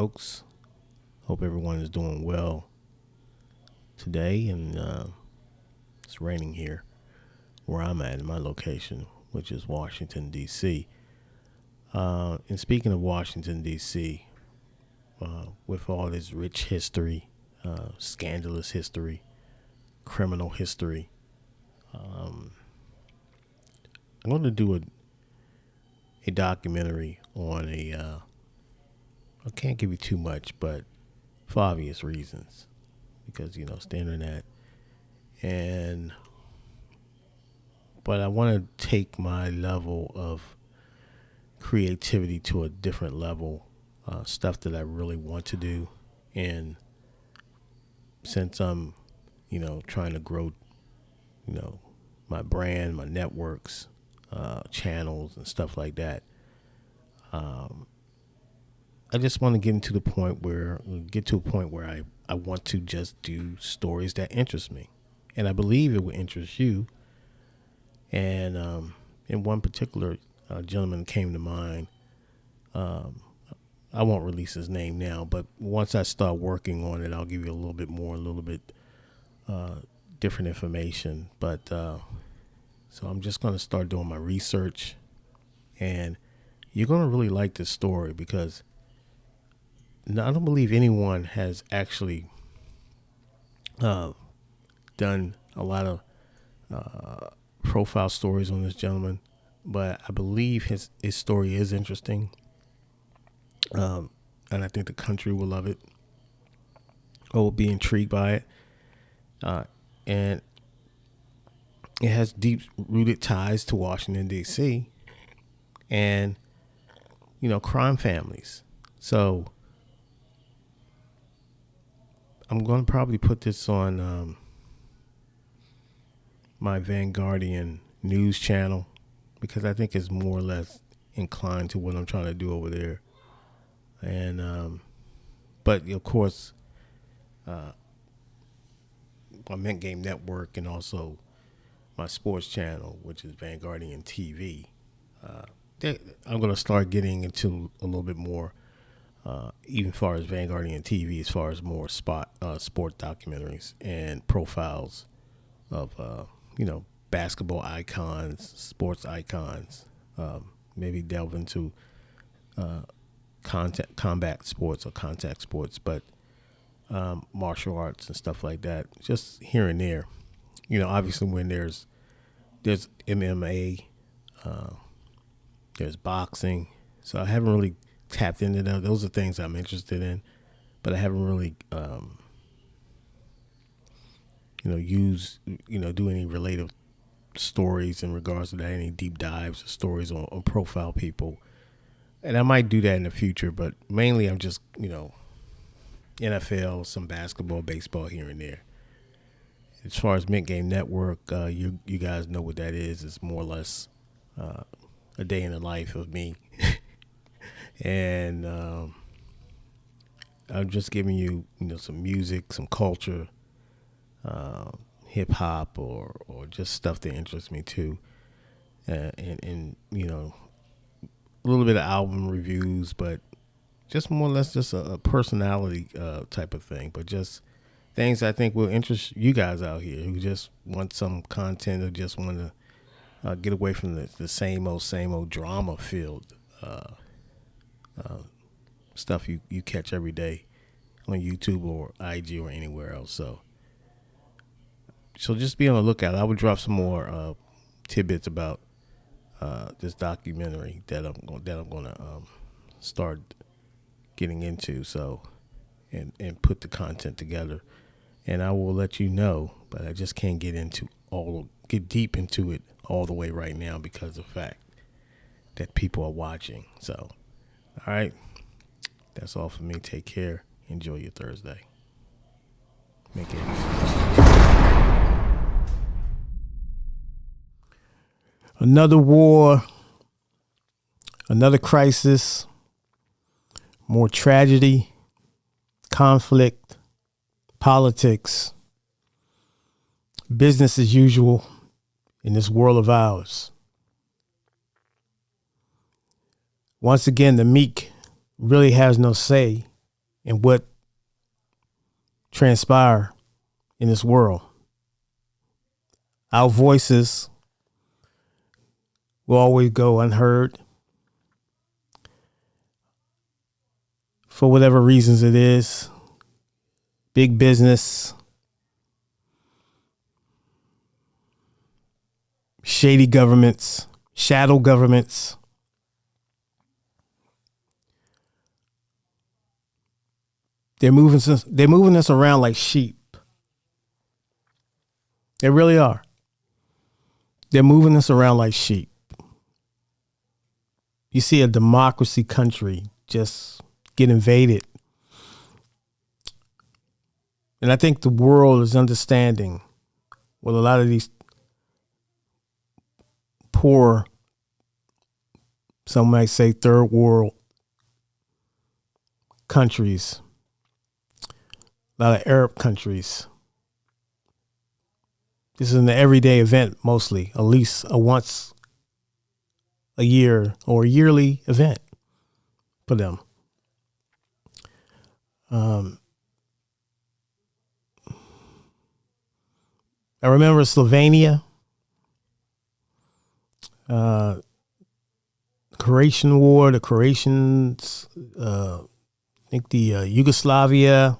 folks? Hope everyone is doing well today. And it's raining here where I'm at in my location, which is Washington, D.C. And speaking of Washington, D.C., with all this rich history, scandalous history, criminal history, I'm going to do a documentary on I can't give you too much, but for obvious reasons, because, it's the internet. But I want to take my level of creativity to a different level, stuff that I really want to do. And since I'm, trying to grow, my brand, my networks, channels and stuff like that, I just want to get to a point where I want to just do stories that interest me, and I believe it will interest you. And in one particular gentleman came to mind. I won't release his name now, but once I start working on it, I'll give you a little bit different information. But so I'm just going to start doing my research, and you're going to really like this story because I don't believe anyone has actually done a lot of profile stories on this gentleman, but I believe his story is interesting, and I think the country will love it or will be intrigued by it, and it has deep-rooted ties to Washington, D.C., and, crime families. So I'm going to probably put this on my Vanguardian news channel because I think it's more or less inclined to what I'm trying to do over there. And but of course, my Mint Game Network and also my sports channel, which is Vanguardian TV. I'm going to start getting into a little bit more, even as far as Vanguardian TV, as far as more sport documentaries and profiles of, basketball icons, sports icons, maybe delve into combat sports or contact sports, but martial arts and stuff like that, just here and there. Obviously when there's MMA, there's boxing. So I haven't really tapped into that. Those are things I'm interested in, but I haven't really, do any related stories in regards to that, any deep dives or stories on profile people. And I might do that in the future, but mainly I'm just, NFL, some basketball, baseball here and there. As far as Mint Game Network, you guys know what that is. It's more or less a day in the life of me. And I'm just giving you, some music, some culture, hip hop, or just stuff that interests me too, and a little bit of album reviews, but just more or less just a personality type of thing, but just things I think will interest you guys out here who just want some content or just want to get away from the same old drama filled stuff you catch every day on YouTube or IG or anywhere else. So just be on the lookout. I would drop some more tidbits about this documentary that I'm going to start getting into. So and put the content together, and I will let you know. But I just can't get deep into it all the way right now because of the fact that people are watching. So, all right, that's all for me. Take care. Enjoy your Thursday. Make it. Another war, another crisis, more tragedy, conflict, politics, business as usual in this world of ours. Once again, the meek really has no say and what transpire in this world. Our voices will always go unheard for whatever reasons it is. Big business, shady governments, shadow governments. They're moving us around like sheep. They really are. They're moving us around like sheep. You see a democracy country just get invaded. And I think the world is understanding what a lot of these poor, some might say third world countries, a lot of Arab countries. This is an everyday event, mostly, at least a once a year or a yearly event for them. I remember Slovenia, Croatian War, the Croatians, I think the Yugoslavia,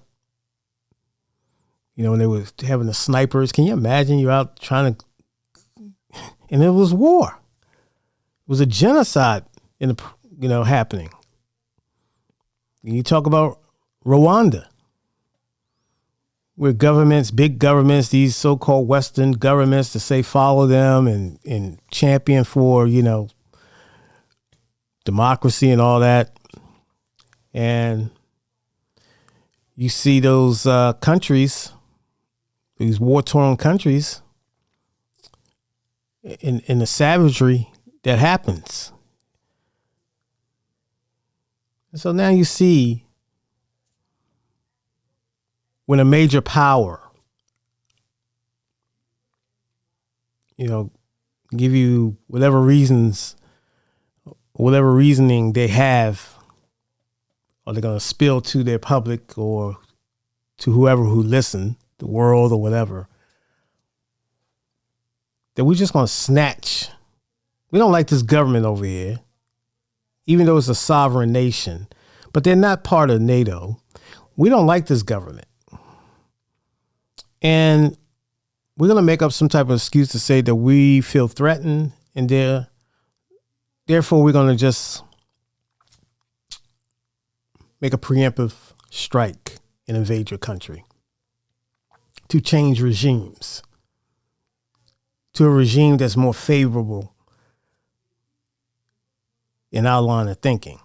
when they were having the snipers. Can you imagine you're out trying to, and it was war. It was a genocide happening. And you talk about Rwanda, where governments, big governments, these so-called Western governments to say follow them and champion for, democracy and all that. And you see those countries, these war-torn countries, in the savagery that happens. And so now you see when a major power, give you whatever reasoning they have, or they're going to spill to their public or to whoever who listen, the world or whatever, that we're just going to snatch. We don't like this government over here, even though it's a sovereign nation, but they're not part of NATO. We don't like this government. And we're going to make up some type of excuse to say that we feel threatened, and therefore we're going to just make a preemptive strike and invade your country to change regimes to a regime that's more favorable in our line of thinking,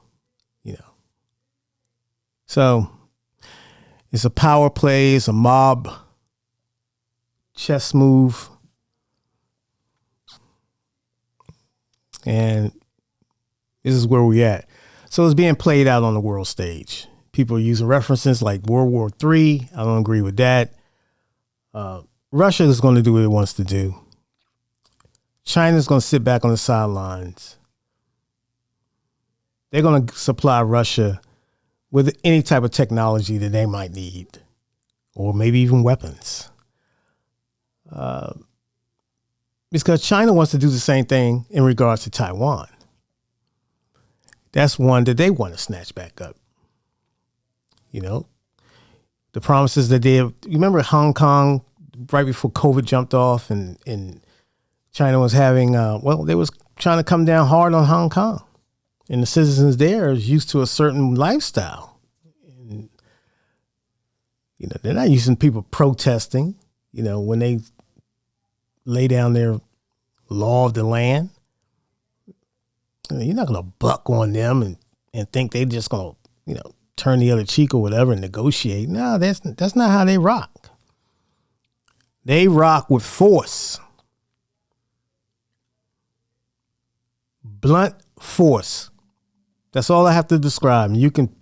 So it's a power play, it's a mob chess move. And this is where we're at. So it's being played out on the world stage. People are using references like World War III. I don't agree with that. Russia is going to do what it wants to do. China's going to sit back on the sidelines. They're going to supply Russia with any type of technology that they might need, or maybe even weapons. Because China wants to do the same thing in regards to Taiwan. That's one that they want to snatch back up. The promises that they have. You remember Hong Kong right before COVID jumped off, and China was having, they was trying to come down hard on Hong Kong. And the citizens there is used to a certain lifestyle. And, they're not using people protesting, when they lay down their law of the land. You're not going to buck on them and think they're just going to, turn the other cheek or whatever and negotiate. No, that's not how they rock. They rock with force. Blunt force. That's all I have to describe. And you can,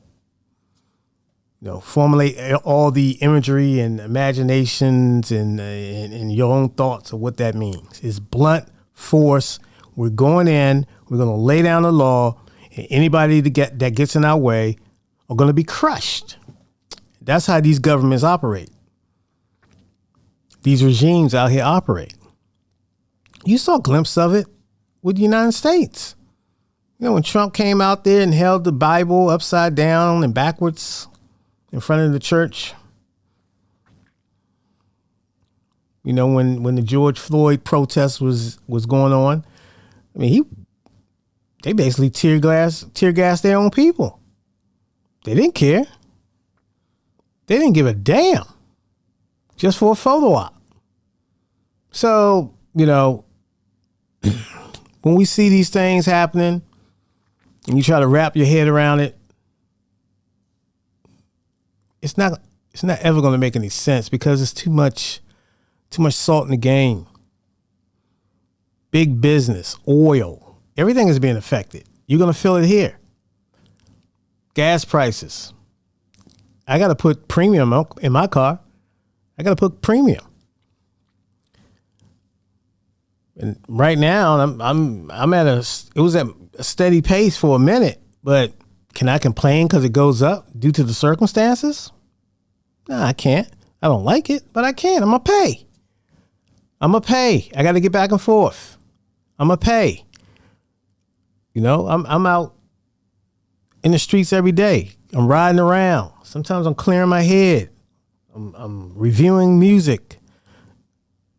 formulate all the imagery and imaginations and your own thoughts of what that means. It's blunt force. We're going in. We're going to lay down the law. And anybody that gets in our way are going to be crushed. That's how these governments operate. These regimes out here operate. You saw a glimpse of it with the United States. You know, when Trump came out there and held the Bible upside down and backwards in front of the church. You know, when the George Floyd protest was going on, I mean, they basically tear gassed their own people. They didn't care. They didn't give a damn. Just for a photo op. So, you know, when we see these things happening and you try to wrap your head around it, it's not ever going to make any sense because it's too much salt in the game. Big business, oil, everything is being affected. You're going to feel it here. Gas prices. I got to put premium in my car. I got to put premium. And right now I'm at it was at a steady pace for a minute, but can I complain because it goes up due to the circumstances? No, I can't. I don't like it, but I can't. I'm going to pay. I got to get back and forth. I'm going to pay. You know, I'm out in the streets every day. I'm riding around. Sometimes I'm clearing my head. I'm reviewing music,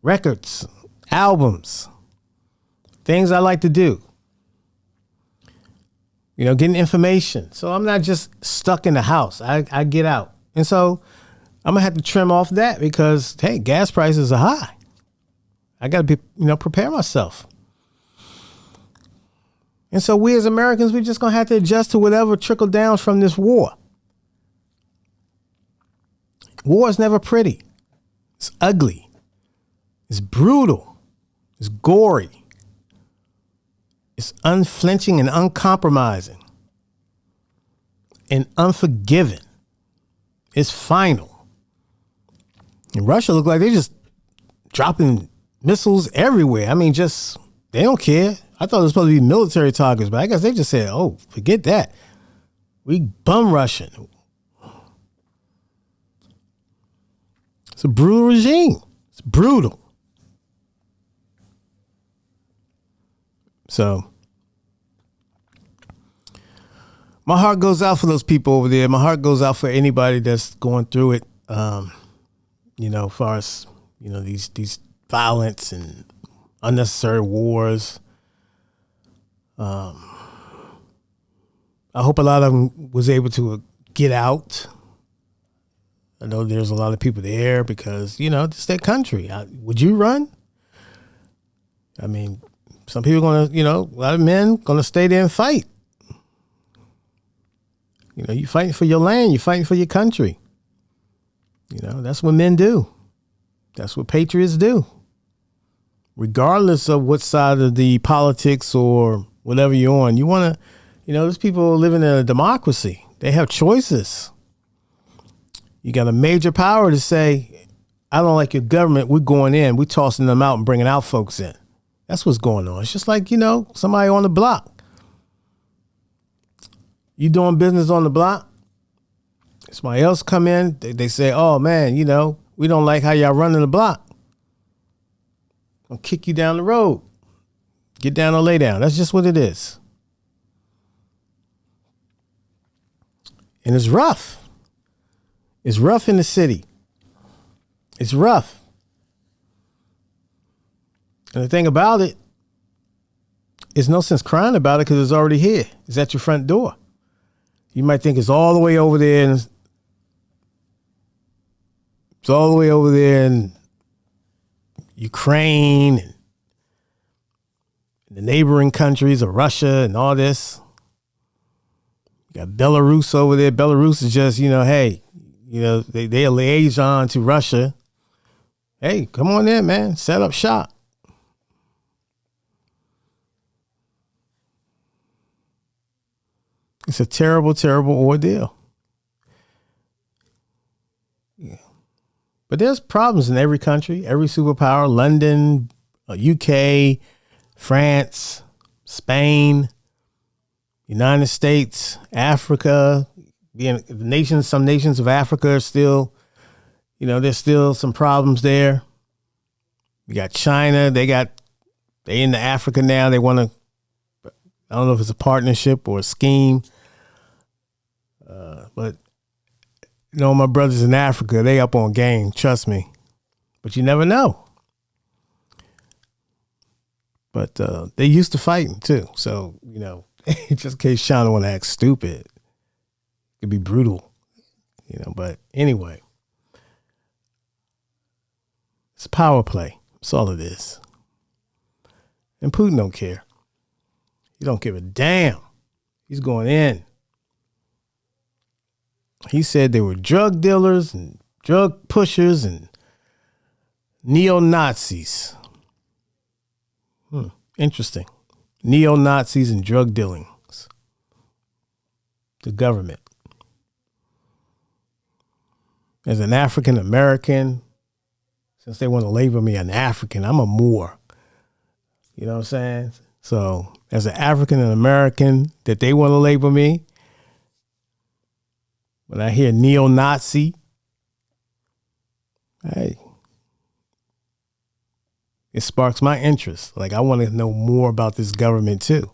records, albums, things I like to do. You know, getting information. So I'm not just stuck in the house. I get out. And so I'm going to have to trim off that because, hey, gas prices are high. I got to prepare myself. And so we as Americans, we're just going to have to adjust to whatever trickle down from this war. War is never pretty. It's ugly. It's brutal. It's gory. It's unflinching and uncompromising. And unforgiving. It's final. And Russia look like they're just dropping missiles everywhere. I mean, they don't care. I thought it was supposed to be military targets, but I guess they just said, oh, forget that. We bum Russian. It's a brutal regime. It's brutal. So my heart goes out for those people over there. My heart goes out for anybody that's going through it. As far as, these violence and unnecessary wars. I hope a lot of them was able to get out. I know there's a lot of people there because, it's their country. Would you run? I mean, some people are going to, a lot of men going to stay there and fight. You fighting for your land. You fighting for your country. That's what men do. That's what patriots do. Regardless of what side of the politics or whatever you're on, you want to, there's people living in a democracy. They have choices. You got a major power to say, I don't like your government. We're going in. We're tossing them out and bringing out folks in. That's what's going on. It's just like, somebody on the block. You doing business on the block. Somebody else come in. They say, oh, man, we don't like how y'all running the block. I'll kick you down the road. Get down or lay down. That's just what it is. And it's rough. It's rough in the city. It's rough. And the thing about it, it's no sense crying about it because it's already here. It's at your front door. You might think it's all the way over there, and it's all the way over there in Ukraine and the neighboring countries of Russia and all this. You got Belarus over there. Belarus is just, hey, they a liaison to Russia. Hey, come on in, man. Set up shop. It's a terrible, terrible ordeal. Yeah. But there's problems in every country, every superpower, London, UK, France, Spain, United States, Africa, Some nations of Africa are still, there's still some problems there. You got China. They into Africa now. They want to, I don't know if it's a partnership or a scheme. But my brothers in Africa, they up on game. Trust me. But you never know. But they used to fighting too. So, just in case China want to act stupid, it could be brutal, but anyway, it's a power play. That's all it is. And Putin don't care. He don't give a damn. He's going in. He said they were drug dealers and drug pushers and neo-Nazis. Interesting. Neo-Nazis and drug dealings. The government. As an African American, since they want to label me an African, I'm a Moor. You know what I'm saying? So as an African American that they want to label me, when I hear neo-Nazi, hey, it sparks my interest. Like, I want to know more about this government too.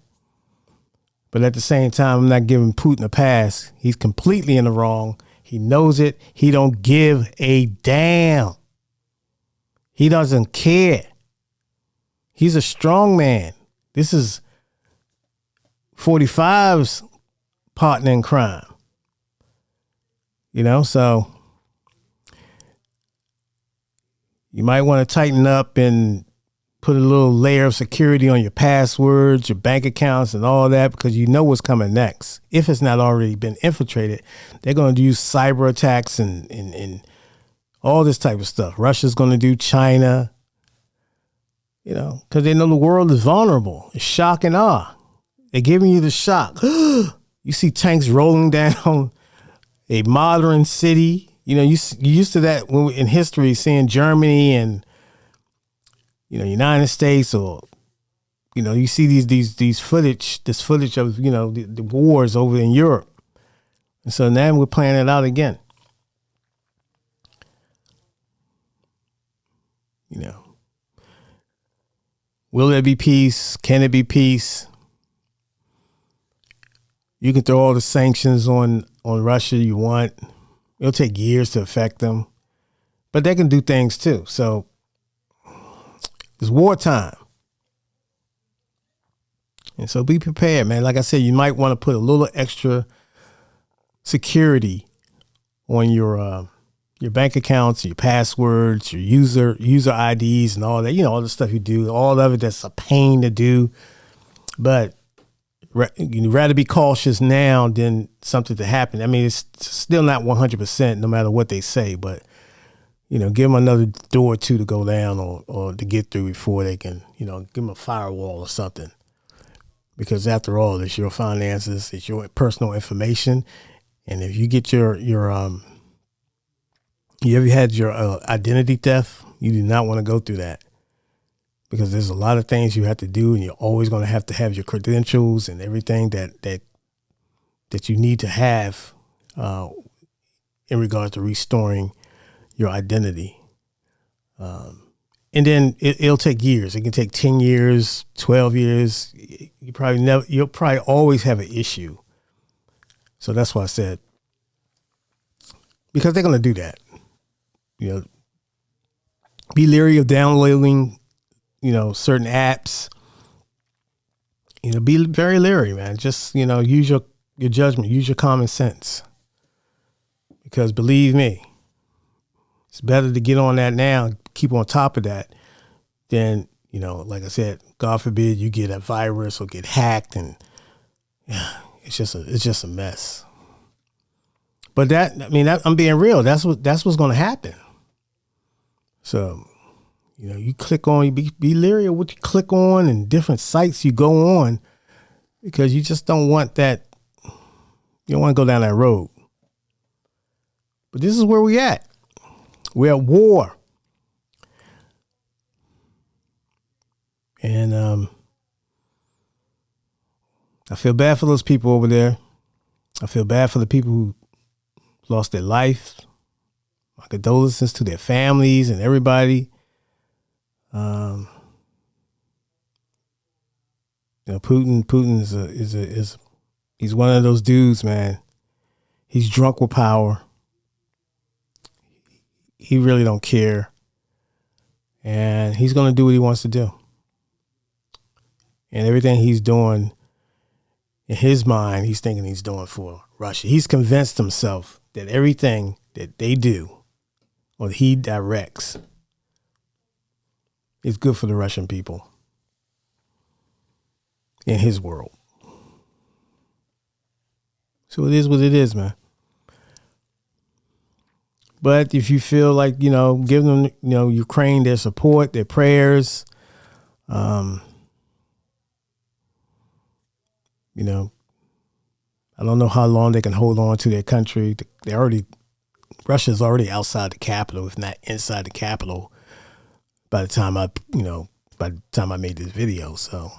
But at the same time, I'm not giving Putin a pass. He's completely in the wrong. He knows it. He don't give a damn. He doesn't care. He's a strong man. This is 45's partner in crime. So you might want to tighten up and put a little layer of security on your passwords, your bank accounts, and all that, because you know what's coming next. If it's not already been infiltrated, they're going to use cyber attacks and all this type of stuff. Russia's going to do China, because they know the world is vulnerable. It's shock and awe. They're giving you the shock. You see tanks rolling down a modern city. You used to that when in history, seeing Germany and United States, or you see this footage of the wars over in Europe, and so now we're playing it out again. Will there be peace? Can it be peace? You can throw all the sanctions on Russia you want. It'll take years to affect them, but they can do things too. So it's wartime. And so be prepared, man. Like I said, you might want to put a little extra security on your bank accounts, your passwords, your user IDs and all that, all the stuff you do, all of it that's a pain to do. But you'd rather be cautious now than something to happen. I mean, it's still not 100% no matter what they say, but give them another door or two to go down or to get through before they can, give them a firewall or something. Because after all, it's your finances, it's your personal information. And if you get you ever had your identity theft, you do not want to go through that. Because there's a lot of things you have to do, and you're always going to have your credentials and everything that you need to have in regards to restoring your identity. And then it'll take years. It can take 10 years, 12 years. You'll probably always have an issue. So that's why I said, because they're going to do that. Be leery of downloading, certain apps. Be very leery, man. Just, use your judgment, use your common sense. Because believe me, it's better to get on that now, keep on top of that, than, like I said, God forbid you get a virus or get hacked, and it's just a mess. But I'm being real. That's what's going to happen. So, you click on, you be leery of what you click on and different sites you go on, because you just don't want that. You don't want to go down that road. But this is where we at. We're at war. And I feel bad for those people over there. I feel bad for the people who lost their life. My condolences to their families and everybody. Putin is he's one of those dudes, man. He's drunk with power. He really don't care. And he's going to do what he wants to do. And everything he's doing, in his mind, he's thinking he's doing for Russia. He's convinced himself that everything that they do or he directs is good for the Russian people in his world. So it is what it is, man. But if you feel like, give them, Ukraine their support, their prayers, I don't know how long they can hold on to their country. Russia's already outside the capital, if not inside the capital, by the time I made this video. So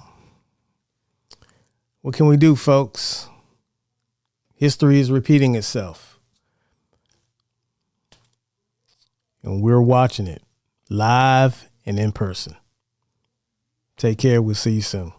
what can we do, folks? History is repeating itself. And we're watching it live and in person. Take care. We'll see you soon.